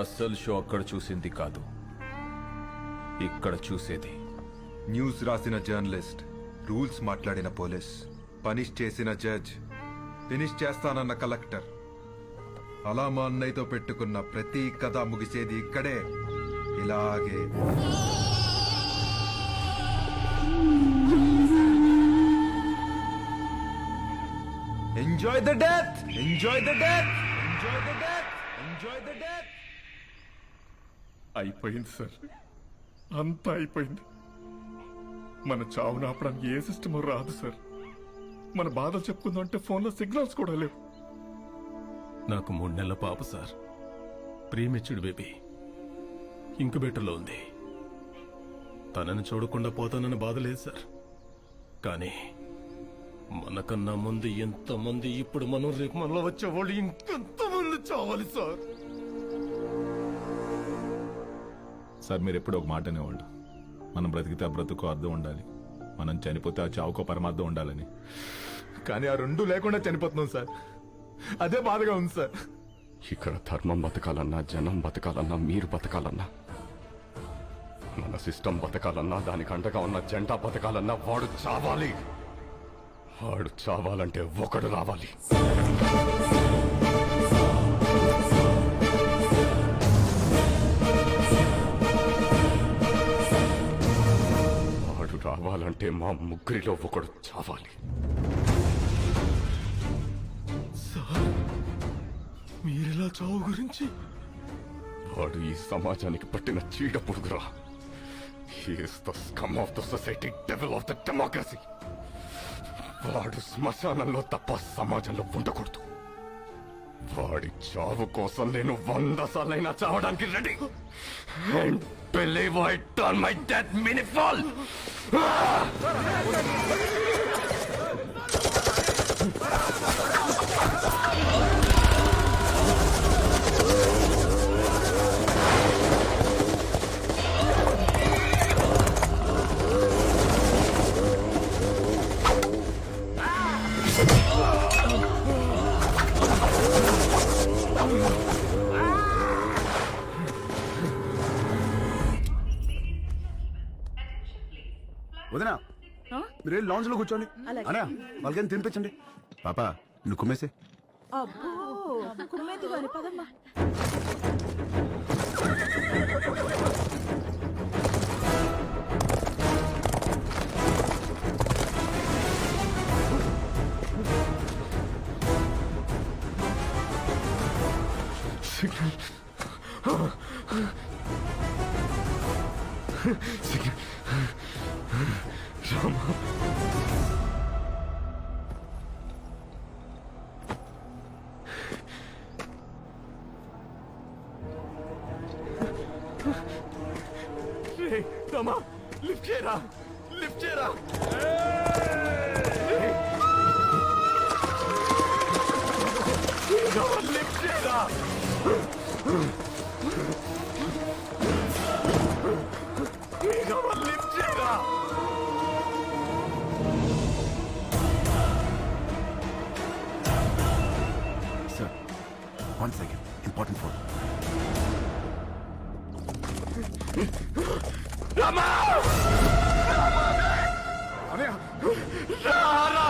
అస్సలు షో అక్కడ చూసింది కాదు, ఇక్కడ చూసేది. న్యూస్ రాసిన జర్నలిస్ట్, రూల్స్ మాట్లాడిన పోలీస్, పనిష్ చేసిన జడ్జ్, ఫినిష్ చేస్తానన్న కలెక్టర్, అలా మా అన్నయ్యతో పెట్టుకున్న ప్రతి కథ ముగిసేది ఇక్కడే, ఇలాగే. Enjoy the death, enjoy the death, enjoy the death, enjoy the death. అయిపోయింది సార్, అంతా అయిపోయింది. మన చావును ఆపడానికి ఏ సిస్టమ్ రాదు సార్. మన బాధలు చెప్పుకుందామంటే ఫోన్లో సిగ్నల్స్ కూడా లేవు. నాకు 3 నెలల పాప సార్, ప్రీమెచ్యూర్డ్ బేబీ, ఇంక్యుబేటర్లో ఉంది. తనని చూడకుండా పోతానన్న బాధ లేదు సార్. కానీ మనకన్నా ముందు ఎంతమంది, ఇప్పుడు మనం రేపు మనలో వచ్చేవాళ్ళు ఇంకెంతమంది చావాలి సార్. సార్ మీరు ఎప్పుడు ఒక మాట అనేవాళ్ళు, మనం బ్రతికితే ఆ బ్రతుకు అర్థం ఉండాలి, మనం చనిపోతే ఆ చావుకో పరమార్థం ఉండాలని. కానీ ఆ రెండు లేకుండా చనిపోతున్నాం సార్, అదే బాధగా ఉంది సార్. ఇక్కడ ధర్మం బతకాలన్నా, జనం బతకాలన్నా, మీరు బతకాలన్నా, మన సిస్టమ్ బతకాలన్నా, దానికి అండగా ఉన్న జెండా బతకాలన్నా, వాడు చావాలి. వాడు చావాలంటే ఒకడు రావాలి. వాడు రావాలంటే మా ముగ్గురిలో ఒకడు చావాలి. సార్, మీరెలా చావు గురించి? వాడు ఈ సమాజానికి పట్టిన చీడ పురుగురా. He is the scum of the society, devil of the democracy. వాడు శ్మశానంలో తప్ప సమాజంలో ఉండకూడదు. వాడి చావు కోసం నేను 100 సార్లైనా చావడానికి ready. And believe I turn my death meaningful. వదినా, మీరు లాంజ్ లో కూర్చోండి. అనా వాళ్ళకైనా తినిపించండి. పాప నువ్వు కుమ్మేసే. Rama, lift చేయరా, లిఫ్ట్ చేయరా. లిఫ్ట్ చేయరా. లిఫ్ట్ చేయరా. Sir, 1 second, important phone. Rama! అనయ్య, Rama!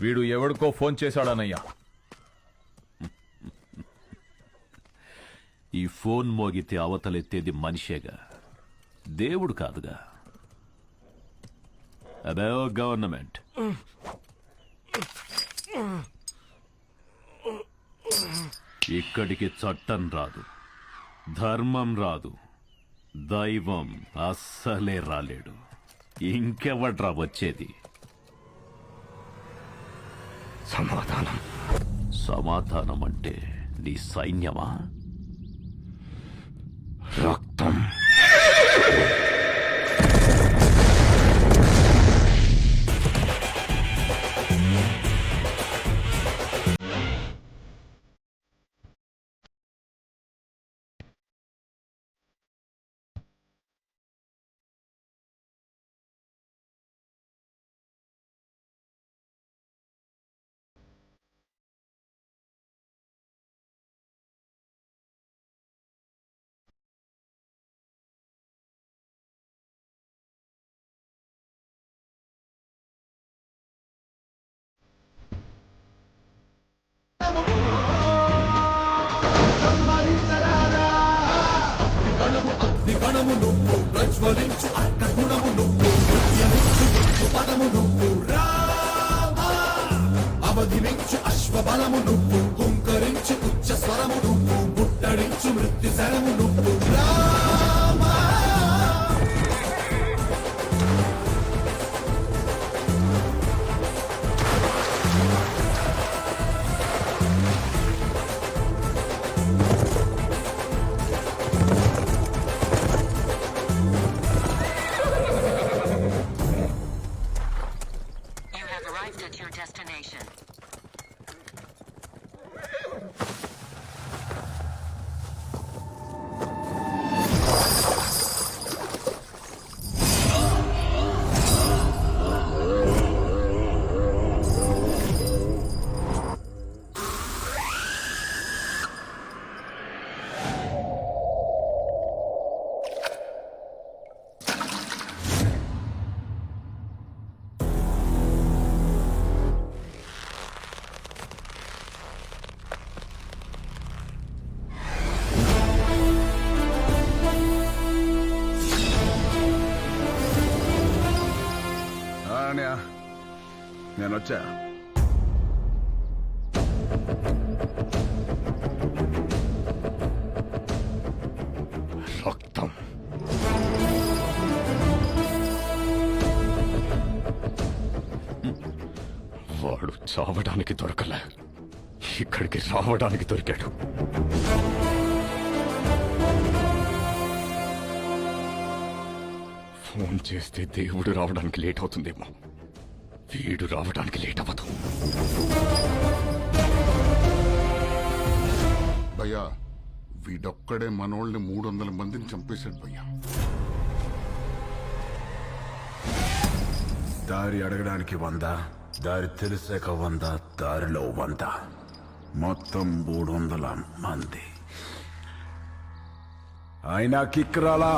వీడు ఎవడికో ఫోన్ చేశాడనయ్యా. ఈ ఫోన్ మోగితే అవతలెత్తేది మనిషేగా, దేవుడు కాదుగా. అదే గవర్నమెంట్. ఇక్కడికి చట్టం రాదు, ధర్మం రాదు, దైవం అస్సలే రాలేడు. ఇంకెవడ్రా వచ్చేది? సమాధానం. సమాధానం అంటే నీ సైన్యమా? రక్తం. You have arrived at your destination. నేను వచ్చా. రక్తం. వాడు చావడానికి దొరకలే, ఇక్కడికి రావడానికి దొరికాడు. ఫోన్ చేస్తే దేవుడు రావడానికి లేట్ అవుతుందేమో, వీడు రావడానికి లేట్ అవ్వదు. భయ్యా, వీడొక్కడే మనోళ్ళని 300 మందిని చంపేశాడు భయ్యా. దారి అడగడానికి 100, దారి తెలిసాక 100, దారిలో 100, మొత్తం 300 మంది. అయినా కిక్ రాలా.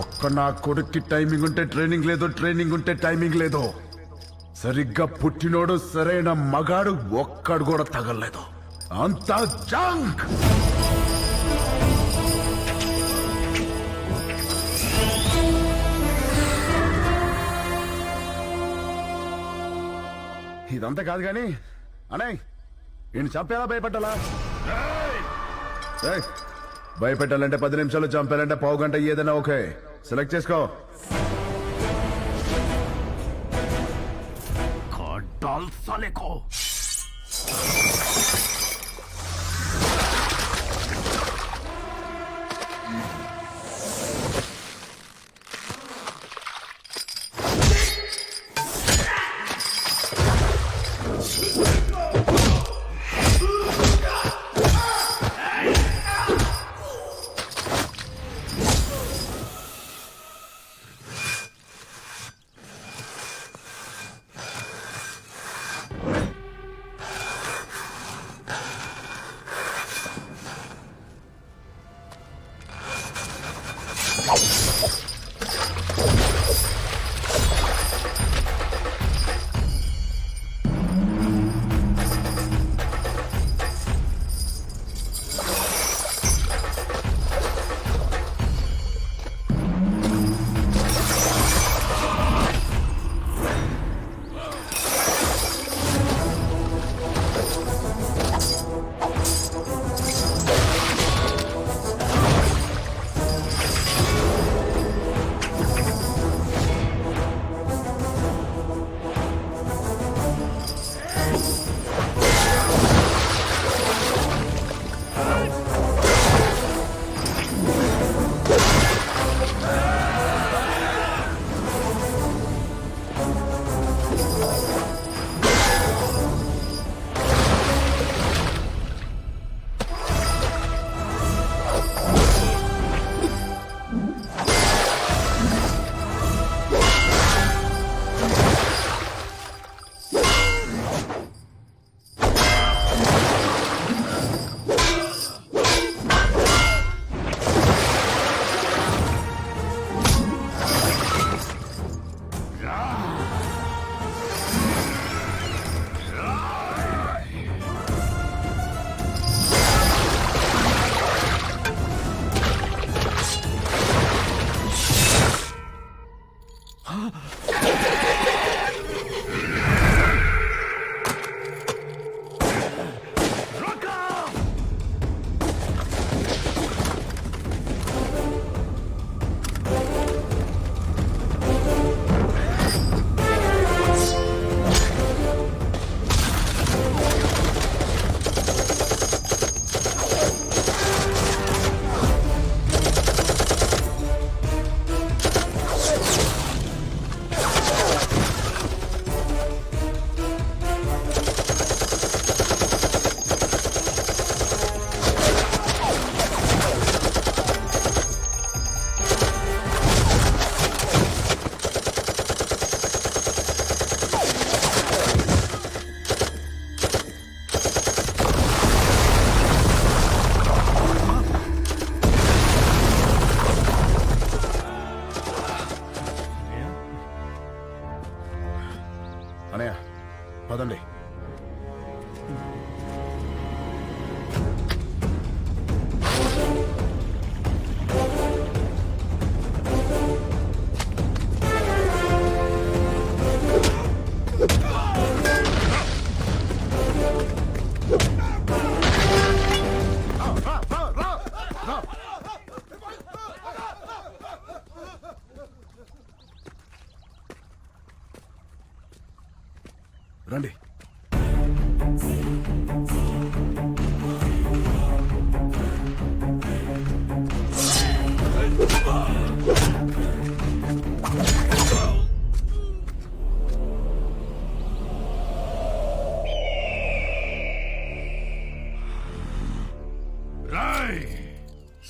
ఒక్క నా కొడుక్కి టైమింగ్ ఉంటే ట్రైనింగ్ లేదు, ట్రైనింగ్ ఉంటే టైమింగ్ లేదు. సరిగ్గా పుట్టినోడు సరైన మగాడు ఒక్కడు కూడా తగలలేదు. అంతా జంక్. ఇదంతా కాదు కానీ అన్నయ్య, ఈయన చంపేలా భయపెట్టాలా? భయపెట్టాలంటే 10 నిమిషాలు, చంపాలంటే పావు గంట, ఏదైనా ఓకే. సెలెక్ట్ చేసుకో.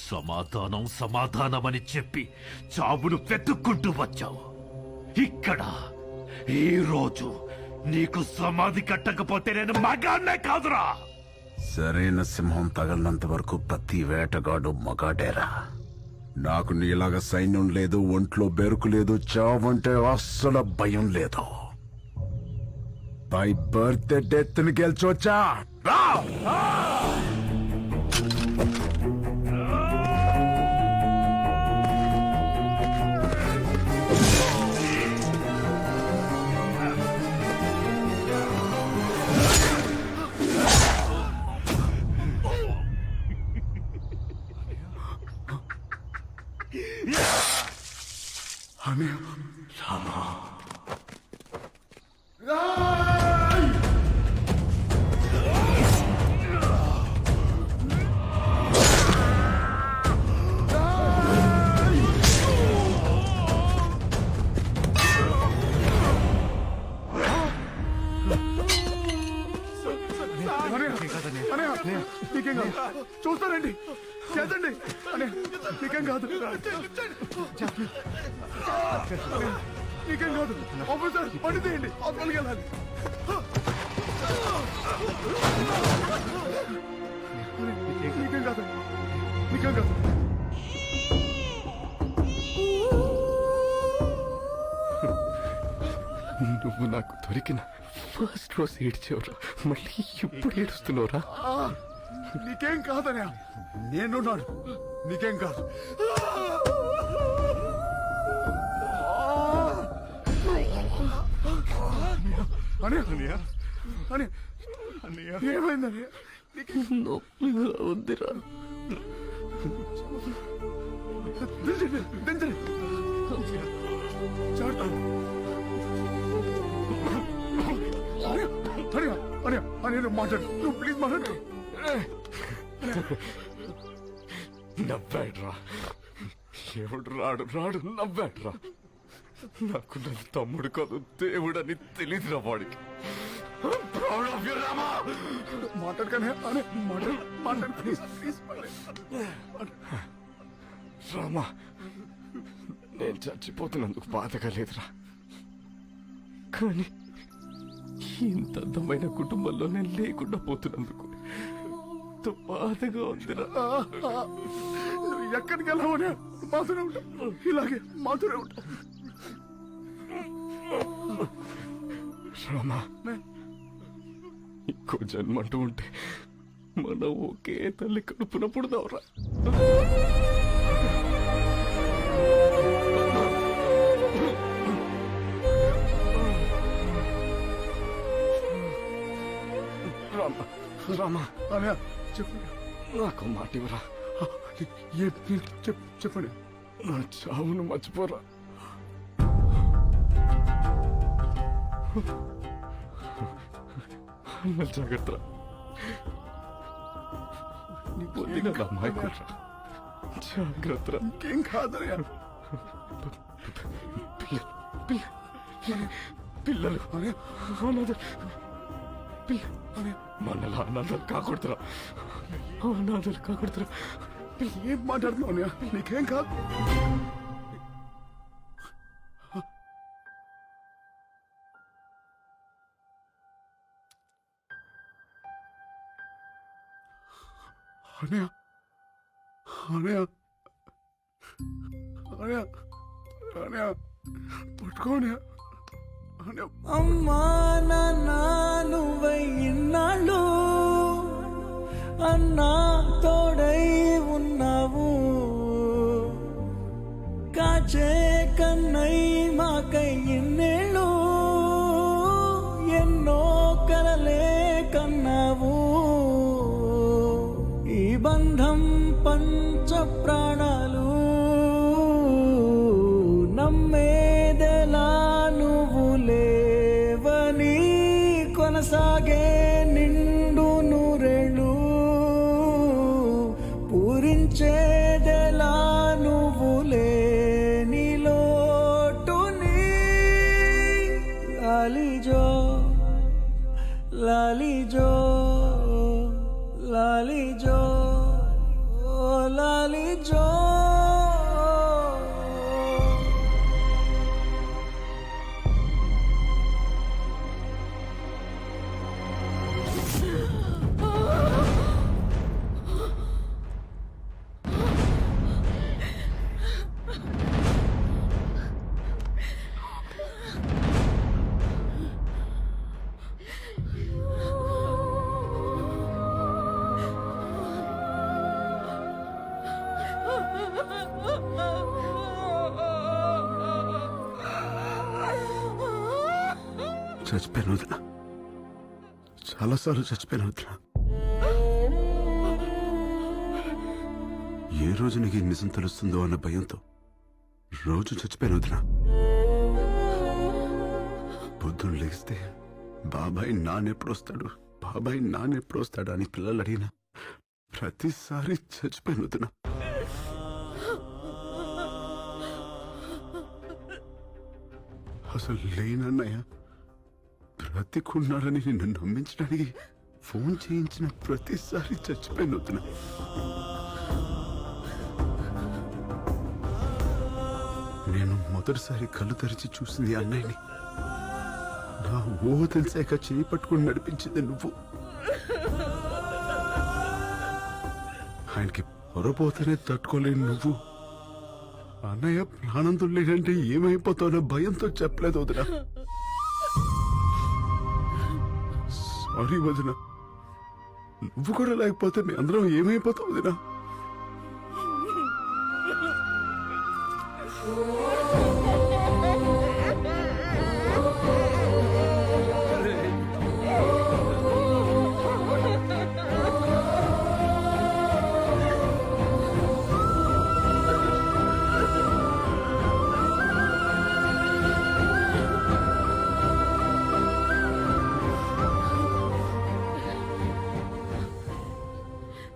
సమాధానం సమాధానమని చెప్పి చావును వెతుక్కుంటూ వచ్చావు. ఇక్కడ ఈ రోజు నీకు సమాధి కట్టకపోతే నేను మగాన్నే కాదురా. సరైన సింహం తగలనంత వరకు ప్రతి వేటగాడు మగాడేరా. నాకు నీలాగా సైన్యం లేదు, ఒంట్లో బెరుకు లేదు, చావంటే అస్సలు భయం లేదు. బై బర్త్ డెత్ ని గెలిచొచ్చా రా. నీకేం కాదు, చూస్తానండి, చేద్దండి. నీకేం కాదు, నీకేం కాదు. ఆఫీసర్ పని తీయండి, హాస్పిటల్కి వెళ్ళాలి. నీకేం కాదు, నీకేం కాదు. నువ్వు నాకు దొరికిన ఫస్ట్ రోజు ఏడ్చేవరా, మళ్ళీ ఇప్పుడు ఏడుస్తున్నావురా? నీకేం కాదనే, నేనున్నాను, నీకేం కాదు. ఏమైందని నొప్పిగా ఉందిరా. దించండి, చాటాను. మాట్లాడు, నువ్వు ప్లీజ్ మాట్లాడు. నవ్వాడ్రా, ఎవడు రాడు రాడు నవ్వాడ్రా. నాకు నా తమ్ముడు కాదు దేవుడని తెలియదురా వాడికి. మాట్లాడగానే మాట్లాడు ప్లీజ్ ప్లీజ్. రామా, నేను చచ్చిపోతున్నందుకు బాధగా లేదురా, కానీ ఇంత అందమైన కుటుంబంలో నేను లేకుండా పోతున్నందుకు ఎంతో బాధగా ఉందిరా. నువ్వు ఎక్కడికి వెళ్ళావనే మాతోనే ఉంటా, ఇలాగే మాతోనే ఉంటా. రామా, ఇంకో జన్మంటూ ఉంటే మనం ఒకే తల్లి కడుపున పుడదావురా. రామా, రామా, అనే చెప్పు, నాకు మాట ఇవ్వరా. చెప్పండి. నా చావును మర్చిపోరా. జాగ్రత్త, నీ పొందిన అమ్మాయిరా, జాగ్రత్త. ఇంకేం కాదనే. పిల్లలు మనలా అనాథలు కాకూడదురా, అనాథలు కాకూడదురా. ఏం మాట్లాడుతున్నావు? నీకేం కాదు. అనయా, అనయా, అనయా, అనయా, పట్టుకోనయా. అమ్మా నాన్న నువ్వై ఇన్నాళ్ళు అన్నా తోడై ఉన్నావు, కాచే కన్నై మాకై ఇన్నేళ్ళు ఎన్నో కలలే కన్నావు. ఈ బంధం పంచ ప్రాణాలు నమ్మేదెలా, నువ్వు లేవని కొనసాగే నిండు తీర్చేదెలా నువ్వు లేని లోటుని లాలిజో లాలిజో లాలిజో లాలిజో చచ్చిపోయాను వదిన, చాలాసార్లు చచ్చిపోయాను వదిన. ఏ రోజు నీకు ఈ నిజం తెలుస్తుందో అన్న భయంతో రోజు చచ్చిపోయాను వదిన. పొద్దున్న లేస్తే బాబాయ్ నాన్నెప్పుడు వస్తాడు, బాబాయ్ నాన్నెప్పుడు వస్తాడు అని పిల్లలు అడిగిన ప్రతిసారి చచ్చిపోయాను వదిన. అసలు లేనన్నయ్య బ్రతికున్నాడని నిన్ను నమ్మించడానికి ఫోన్ చేయించిన ప్రతిసారి చచ్చిపోయాను వదిన. నేను మొదటిసారి కళ్ళు తెరిచి చూసింది అన్నయ్యని. నా ఊహ తెలిసాక చేయి పట్టుకుని నడిపించింది నువ్వు. ఆయనకి పొరపోతేనే తట్టుకోలేని నువ్వు అన్నయ్య ప్రాణంతో లేదంటే ఏమైపోతావో భయంతో చెప్పలేదు వదిన. సారీ వదిన, నువ్వు కూడా లేకపోతే మీ అందరం ఏమైపోతావు వదిన.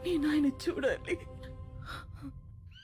నేను ఆయన చూడాలి.